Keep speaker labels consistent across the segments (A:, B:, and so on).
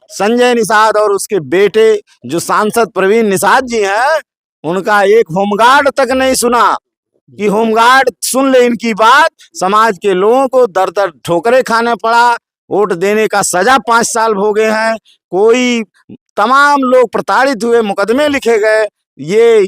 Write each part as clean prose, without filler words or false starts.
A: संजय निषाद और उसके बेटे जो सांसद प्रवीण निषाद जी हैं, उनका एक होमगार्ड तक नहीं सुना कि होमगार्ड सुन ले इनकी बात। समाज के लोगों को दर दर ठोकरे खाने पड़ा, वोट देने का सजा 5 साल भोगे हैं, कोई तमाम लोग प्रताड़ित हुए, मुकदमे लिखे गए। ये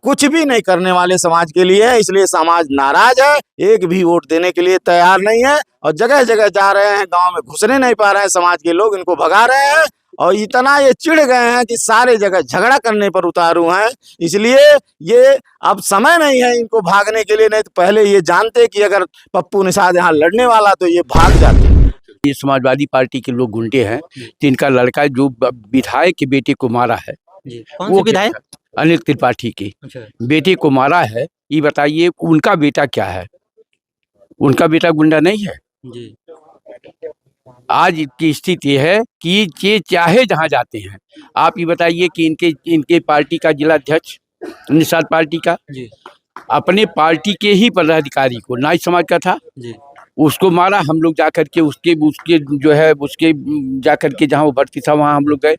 A: कुछ भी नहीं करने वाले समाज के लिए है, इसलिए समाज नाराज है, एक भी वोट देने के लिए तैयार नहीं है और जगह जगह जा रहे हैं, गांव में घुसने नहीं पा रहे हैं, समाज के लोग इनको भगा रहे हैं और इतना ये चिढ़ गए हैं कि सारे जगह झगड़ा करने पर उतारू हैं। इसलिए ये अब समय नहीं है इनको भागने के लिए, नहीं तो पहले ये जानते कि अगर पप्पू निषाद यहाँ लड़ने वाला तो ये भाग जाते।
B: ये समाजवादी पार्टी के लोग गुंडे हैं, जिनका लड़का जो विधायक के बेटे को मारा है,
C: कौन से विधायक?
B: अनिल त्रिपाठी के बेटे को मारा है। ये बताइए उनका बेटा क्या है? उनका बेटा गुंडा नहीं है जी। आज की स्थिति है कि ये चाहे जहां जाते हैं। आप ये बताइए कि इनके पार्टी का जिला अध्यक्ष निषाद पार्टी का जी, अपने पार्टी के ही पदाधिकारी को, नाई समाज का था जी, उसको मारा। हम लोग जाकर के उसके जो है उसके जाकर के जहाँ वो भर्ती था वहाँ हम लोग गए,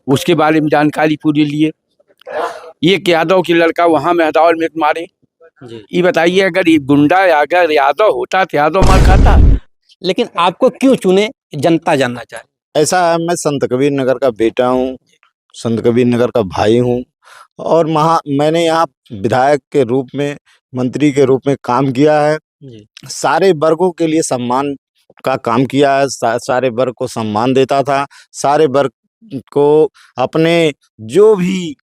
B: उसके बारे में जानकारी पूरी लिए। ये यादव के लड़का वहाँ मेहदौर में मारे। ये बताइए अगर ये गुंडा अगर यादव होता तो यादव मार खाता।
C: लेकिन आपको क्यों चुने, जनता जानना चाहे।
A: ऐसा है, मैं संत कबीर नगर का बेटा हूँ, संत कबीर नगर का भाई हूँ और मैंने यहाँ विधायक के रूप में, मंत्री के रूप में काम किया है। सारे वर्गों के लिए सम्मान का काम किया है, सारे वर्ग को सम्मान देता था, सारे वर्ग को अपने जो भी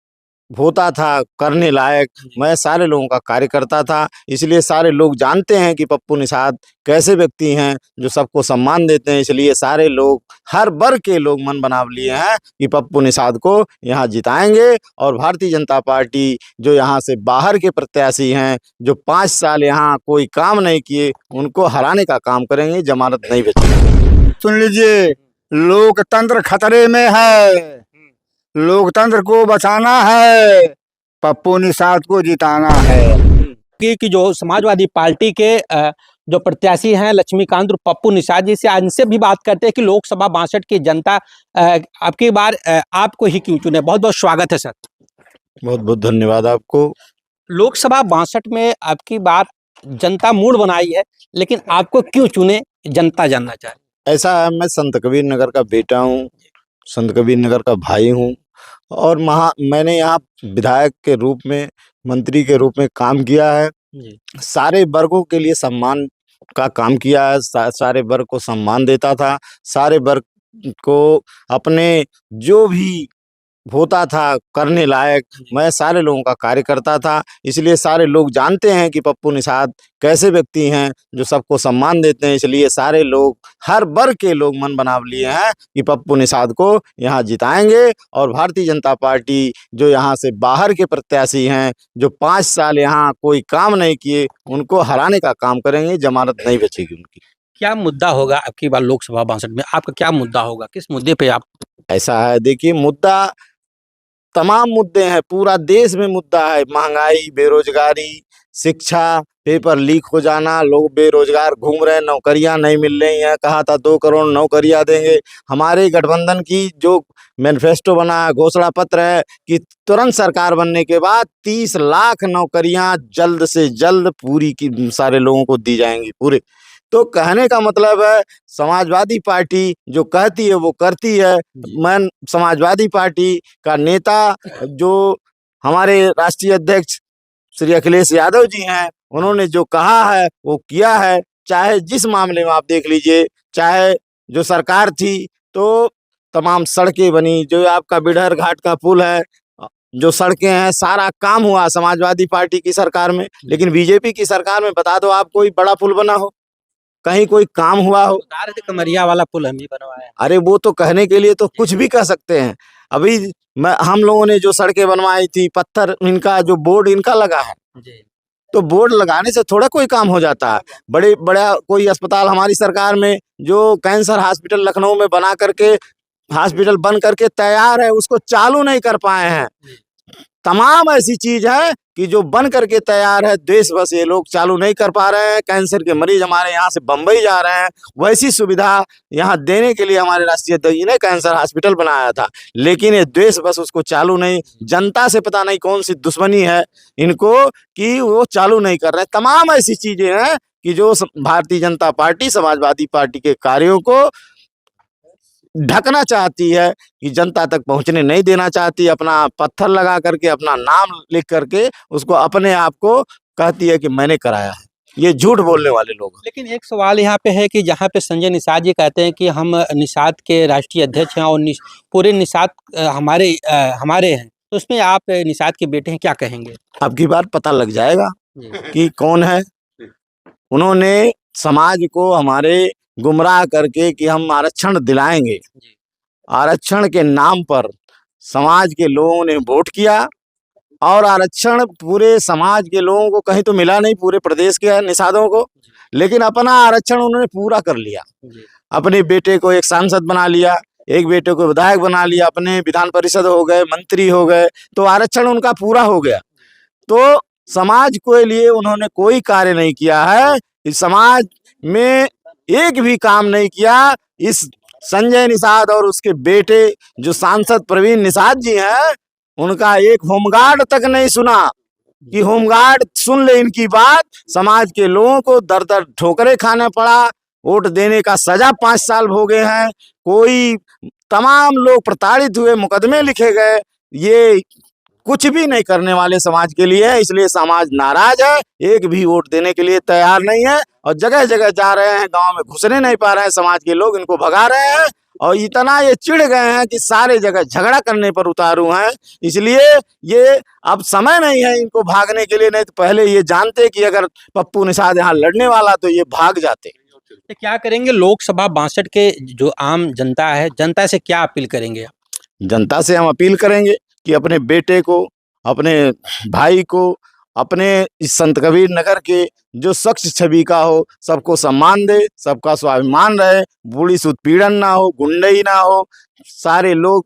A: होता था करने लायक मैं सारे लोगों का कार्य करता था। इसलिए सारे लोग जानते हैं कि पप्पू निषाद कैसे व्यक्ति हैं जो सबको सम्मान देते हैं। इसलिए सारे लोग, हर वर्ग के लोग मन बना लिए हैं कि पप्पू निषाद को यहाँ जिताएंगे और भारतीय जनता पार्टी जो यहाँ से बाहर के प्रत्याशी हैं, जो 5 साल यहाँ कोई काम नहीं किए, उनको हराने का काम करेंगे, जमानत नहीं बचेगी।
D: सुन लीजिए, लोकतंत्र खतरे में है, लोकतंत्र को बचाना है, पप्पू निषाद को जिताना है।
C: कि जो समाजवादी पार्टी के जो प्रत्याशी हैं लक्ष्मीकांत और पप्पू निषाद जी से, इनसे भी बात करते हैं कि लोकसभा 62 की जनता आपकी बार आपको ही क्यों चुने। बहुत बहुत स्वागत है सर।
A: बहुत बहुत धन्यवाद आपको।
C: लोकसभा 62 में आपकी बार जनता मूड बनाई है, लेकिन आपको क्यों चुने, जनता जानना चाहे।
A: ऐसा है, मैं संत कबीर नगर का बेटा हूँ, संत कबीर नगर का भाई हूँ और मैंने यहाँ विधायक के रूप में, मंत्री के रूप में काम किया है। सारे वर्गों के लिए सम्मान का काम किया है, सारे वर्ग को सम्मान देता था, सारे वर्ग को अपने जो भी होता था करने लायक मैं सारे लोगों का कार्य करता था। इसलिए सारे लोग जानते हैं कि पप्पू निषाद कैसे व्यक्ति हैं जो सबको सम्मान देते हैं। इसलिए सारे लोग, हर वर्ग के लोग मन बना लिए हैं कि पप्पू निषाद को यहाँ जिताएंगे और भारतीय जनता पार्टी जो यहाँ से बाहर के प्रत्याशी हैं, जो 5 साल यहाँ कोई काम नहीं किए, उनको हराने का काम करेंगे, जमानत नहीं बचेगी उनकी।
C: क्या मुद्दा होगा आपकी बार लोकसभा 62 में, आपका क्या मुद्दा होगा, किस मुद्दे पे आप?
A: ऐसा है, देखिए, मुद्दा तमाम मुद्दे हैं, पूरा देश में मुद्दा है। महंगाई, बेरोजगारी, शिक्षा, पेपर लीक हो जाना, लोग बेरोजगार घूम रहे हैं, नौकरियां नहीं मिल रही हैं। कहा था 2 करोड़ नौकरियां देंगे। हमारे गठबंधन की जो मैनिफेस्टो बना है, घोषणा पत्र है कि तुरंत सरकार बनने के बाद 30 लाख नौकरियां जल्द से जल्द पूरी की सारे लोगों को दी जाएंगी पूरे। तो कहने का मतलब है, समाजवादी पार्टी जो कहती है वो करती है। मैं समाजवादी पार्टी का नेता जो हमारे राष्ट्रीय अध्यक्ष श्री अखिलेश यादव जी हैं, उन्होंने जो कहा है वो किया है। चाहे जिस मामले में आप देख लीजिए, चाहे जो सरकार थी तो तमाम सड़कें बनी, जो आपका बिडहर घाट का पुल है, जो सड़कें हैं, सारा काम हुआ समाजवादी पार्टी की सरकार में। लेकिन बीजेपी की सरकार में बता दो आप, कोई बड़ा पुल बना हो, कहीं कोई काम हुआ हो?
C: कमरिया वाला पुल हम ही बनवाया।
A: अरे वो तो कहने के लिए तो कुछ भी कह सकते हैं। अभी हम लोगों ने जो सड़कें बनवाई थी, पत्थर इनका जो बोर्ड इनका लगा है, तो बोर्ड लगाने से थोड़ा कोई काम हो जाता है। बड़ा कोई अस्पताल हमारी सरकार में, जो कैंसर हॉस्पिटल लखनऊ में बना करके, हॉस्पिटल बन करके तैयार है, उसको चालू नहीं कर पाए हैं। तमाम ऐसी चीज है कि जो बन करके तैयार है, देश बस ये लोग चालू नहीं कर पा रहे हैं। कैंसर के मरीज हमारे यहाँ से बम्बई जा रहे हैं, वैसी सुविधा यहाँ देने के लिए हमारे राष्ट्रीय अध्यक्ष जी ने कैंसर हॉस्पिटल बनाया था, लेकिन ये देश बस उसको चालू नहीं, जनता से पता नहीं कौन सी दुश्मनी है इनको कि वो चालू नहीं कर रहे। तमाम ऐसी चीजें हैं कि जो भारतीय जनता पार्टी समाजवादी पार्टी के कार्यों को ढकना चाहती है, कि जनता तक पहुंचने नहीं देना चाहती, अपना पत्थर लगा करके, अपना नाम लिख करके उसको अपने आप को कहती है कि मैंने कराया है। ये झूठ बोलने वाले लोग हैं।
C: लेकिन एक सवाल यहाँ पे है कि जहाँ पे संजय निषाद जी कहते हैं कि हम निषाद के राष्ट्रीय अध्यक्ष हैं और पूरे निषाद हमारे हैं, तो उसमें आप निषाद के बेटे हैं, क्या कहेंगे?
A: अब की बार पता लग जाएगा कि कौन है। उन्होंने समाज को हमारे गुमराह करके कि हम आरक्षण दिलाएंगे, आरक्षण के नाम पर समाज के लोगों ने वोट किया और आरक्षण पूरे समाज के लोगों को कहीं तो मिला नहीं, पूरे प्रदेश के निषादों को, लेकिन अपना आरक्षण उन्होंने पूरा कर लिया। अपने बेटे को एक सांसद बना लिया, एक बेटे को विधायक बना लिया, अपने विधान परिषद हो गए, मंत्री हो गए, तो आरक्षण उनका पूरा हो गया। तो समाज के लिए उन्होंने कोई कार्य नहीं किया है, इस समाज में एक भी काम नहीं किया। इस संजय निषाद और उसके बेटे जो सांसद प्रवीण निषाद जी हैं, उनका एक होमगार्ड तक नहीं सुना कि होमगार्ड सुन ले इनकी बात। समाज के लोगों को दर दर ठोकरे खाना पड़ा, वोट देने का सजा 5 साल भोगे हैं, कोई तमाम लोग प्रताड़ित हुए, मुकदमे लिखे गए। ये कुछ भी नहीं करने वाले समाज के लिए है, इसलिए समाज नाराज है, एक भी वोट देने के लिए तैयार नहीं है और जगह जगह जा रहे हैं, गांव में घुसने नहीं पा रहे हैं, समाज के लोग इनको भगा रहे हैं और इतना ये चिढ़ गए हैं कि सारे जगह झगड़ा करने पर उतारू हैं। इसलिए ये अब समय नहीं है इनको भागने के लिए, नहीं तो पहले ये जानते कि अगर पप्पू निषाद यहाँ लड़ने वाला तो ये भाग जाते।
C: तो क्या करेंगे? लोकसभा 62 के जो आम जनता है, जनता से क्या अपील करेंगे?
A: जनता से हम अपील करेंगे कि अपने बेटे को, अपने भाई को, अपने इस संत कबीर नगर के जो स्वच्छ छवि का हो, सबको सम्मान दे, सबका स्वाभिमान रहे, बुरी से उत्पीड़न ना हो, गुंडई ना हो, सारे लोग,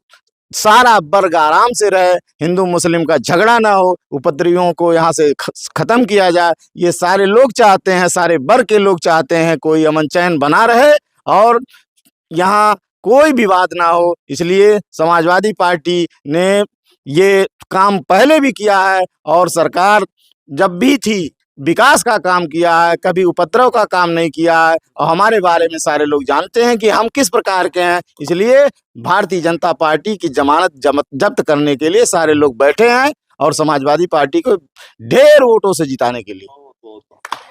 A: सारा वर्ग आराम से रहे, हिंदू मुस्लिम का झगड़ा ना हो, उपद्रवियों को यहाँ से खत्म किया जाए, ये सारे लोग चाहते हैं, सारे वर्ग के लोग चाहते हैं कोई अमन चैन बना रहे और यहाँ कोई विवाद ना हो। इसलिए समाजवादी पार्टी ने ये काम पहले भी किया है और सरकार जब भी थी विकास का काम किया है, कभी उपद्रव का काम नहीं किया है और हमारे बारे में सारे लोग जानते हैं कि हम किस प्रकार के हैं। इसलिए भारतीय जनता पार्टी की जमानत जब्त करने के लिए सारे लोग बैठे हैं और समाजवादी पार्टी को ढेर वोटों से जिताने के लिए।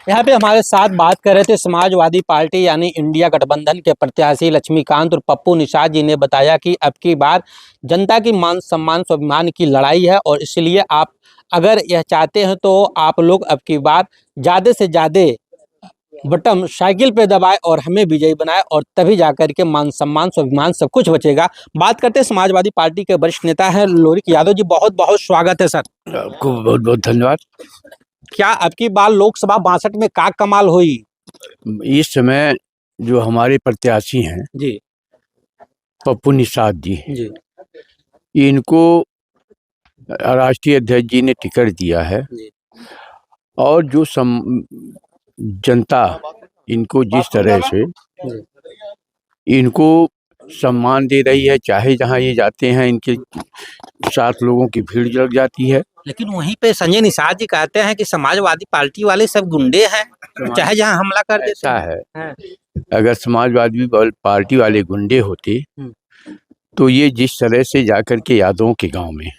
C: यहाँ पे हमारे साथ बात कर रहे थे समाजवादी पार्टी यानी इंडिया गठबंधन के प्रत्याशी लक्ष्मीकांत और पप्पू निषाद जी ने बताया कि अब की बार जनता की मान सम्मान स्वाभिमान की लड़ाई है और इसलिए आप अगर यह चाहते हैं तो आप लोग अब की बार ज़्यादा से ज़्यादा बटन साइकिल पे दबाए और हमें विजयी बनाए और तभी जाकर के मान सम्मान स्वाभिमान सब कुछ बचेगा। बात करते हैं समाजवादी पार्टी के वरिष्ठ नेता हैं लोरिक यादव जी, बहुत बहुत स्वागत है सर।
B: आपको बहुत बहुत धन्यवाद।
C: क्या अब की बार लोकसभा 62 में का कमाल हुई?
B: इस समय जो हमारे प्रत्याशी हैं
C: जी
B: पप्पू निषाद जी,
C: जी
B: इनको राष्ट्रीय अध्यक्ष जी ने टिकट दिया है और जो जनता इनको जिस तरह से इनको सम्मान दे रही है, चाहे जहां ये जाते हैं इनके साथ लोगों की भीड़ लग जाती है।
C: लेकिन वहीं पे संजय निषाद जी कहते हैं कि समाजवादी पार्टी वाले सब गुंडे हैं, चाहे जहां हमला कर देते
B: ऐसा है, अगर समाजवादी पार्टी वाले गुंडे होते तो ये जिस तरह से जाकर के यादवों के गांव में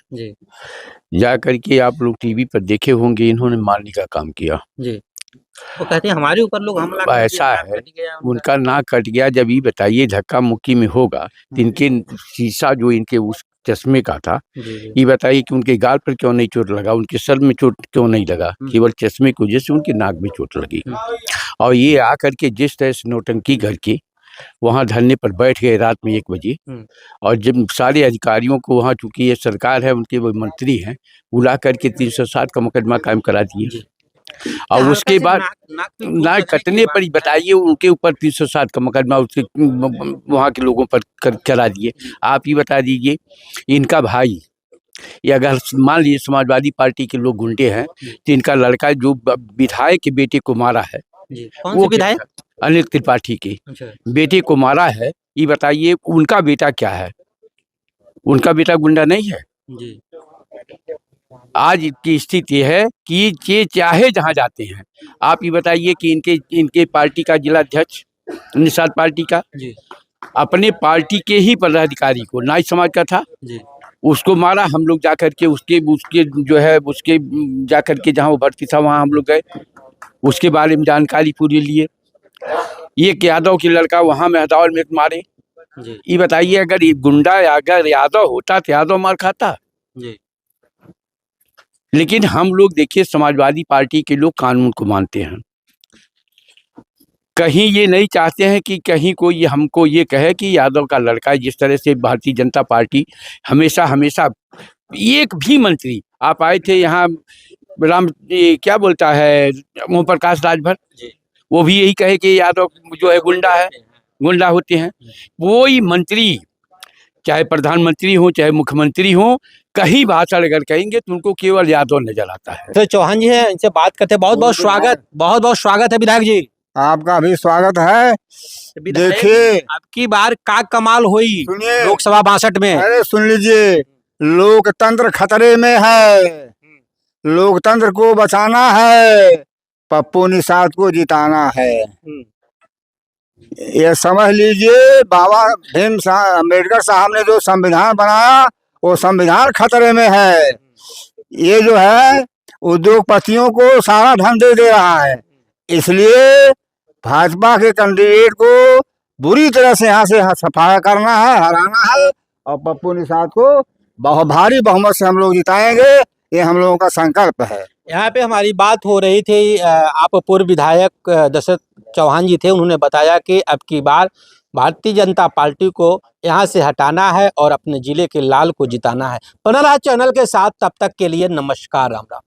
B: जाकर के आप लोग टीवी पर देखे होंगे, इन्होंने मारने का काम किया जी।
C: वो कहते हैं हमारे ऊपर लोग हमला कर
B: ऐसा है, उनका नाक कट गया। जब ये बताइए धक्का मुक्की में होगा तो इनके शीशा जो इनके उस चश्मे का था, ये बताइए कि उनके गाल पर क्यों नहीं चोट लगा, उनके सर में चोट क्यों नहीं लगा, केवल चश्मे की वजह से उनके नाक में चोट लगी। और ये आकर के जिस तरह से नौटंकी करके वहाँ धरने पर बैठ गए रात में 1 बजे, और जब सारे अधिकारियों को वहाँ, चूंकि ये सरकार है, उनके वो मंत्री हैं, बुला करके 307 का मुकदमा कायम करा दिए। और उसके बाद नाक कटने पर ही बताइए उनके ऊपर 307 का मुकदमा उसके वहाँ के लोगों पर करा दिए। आप ही बता दीजिए, इनका भाई ये अगर मान लीजिए समाजवादी पार्टी के लोग गुंडे हैं तो इनका लड़का जो विधायक के बेटे को मारा है,
C: कौन से विधायक?
B: अनिल त्रिपाठी के बेटे को मारा है, ये बताइए उनका बेटा क्या है? उनका बेटा गुंडा नहीं है। आज की स्थिति ये है कि ये चाहे जहां जाते हैं, आप ये बताइए कि इनके पार्टी का जिला अध्यक्ष निषाद पार्टी का अपने पार्टी के ही पदाधिकारी को, नाई समाज का था, उसको मारा। हम लोग जाकर के उसके जो है उसके जाकर के जहाँ वो भर्ती था वहाँ हम लोग गए, उसके बारे में जानकारी पूरी लिए। ये यादव के लड़का वहाँ मेहदौल में मारे। ये बताइए अगर ये गुंडा अगर यादव होता तो यादव मार खाता। लेकिन हम लोग देखिए समाजवादी पार्टी के लोग कानून को मानते हैं। कहीं ये नहीं चाहते हैं कि कहीं कोई हमको ये कहे कि यादव का लड़का है। जिस तरह से भारतीय जनता पार्टी हमेशा एक भी मंत्री आप आए थे यहाँ, क्या बोलता है ओम प्रकाश राजभर, वो भी यही कहे कि यादव जो है गुंडा है, गुंडा होते हैं। वो ही मंत्री चाहे प्रधानमंत्री हो चाहे मुख्यमंत्री हो, कहीं भाषण अगर कहेंगे तो उनको केवल यादव नजर आता है।
C: तो चौहान जी हैं, इनसे बात करते हैं। बहुत बहुत स्वागत है विधायक जी।
D: आपका भी स्वागत है। देखिए
C: आपकी बार का कमाल हुई
D: सुनिए,
C: लोकसभा 62 में।
D: अरे सुन लीजिए, लोकतंत्र खतरे में है, लोकतंत्र को बचाना है, पप्पू निषाद को जिताना है। ये समझ लीजिए, बाबा भीम अम्बेडकर साहब ने जो संविधान बनाया वो संविधान खतरे में है। ये जो है उद्योगपतियों को सारा धन दे रहा है, इसलिए भाजपा के कैंडिडेट को बुरी तरह से यहाँ से सफाया करना है, हराना है, और पप्पू निषाद को बहुत भारी बहुमत से हम लोग जिताएंगे। ये हम लोगों का संकल्प है।
C: यहाँ पे हमारी बात हो रही थी, आप पूर्व विधायक दशरथ चौहान जी थे, उन्होंने बताया कि अब की बार भारतीय जनता पार्टी को यहाँ से हटाना है और अपने जिले के लाल को जिताना है। बना रहा चैनल के साथ, तब तक के लिए नमस्कार, राम राम।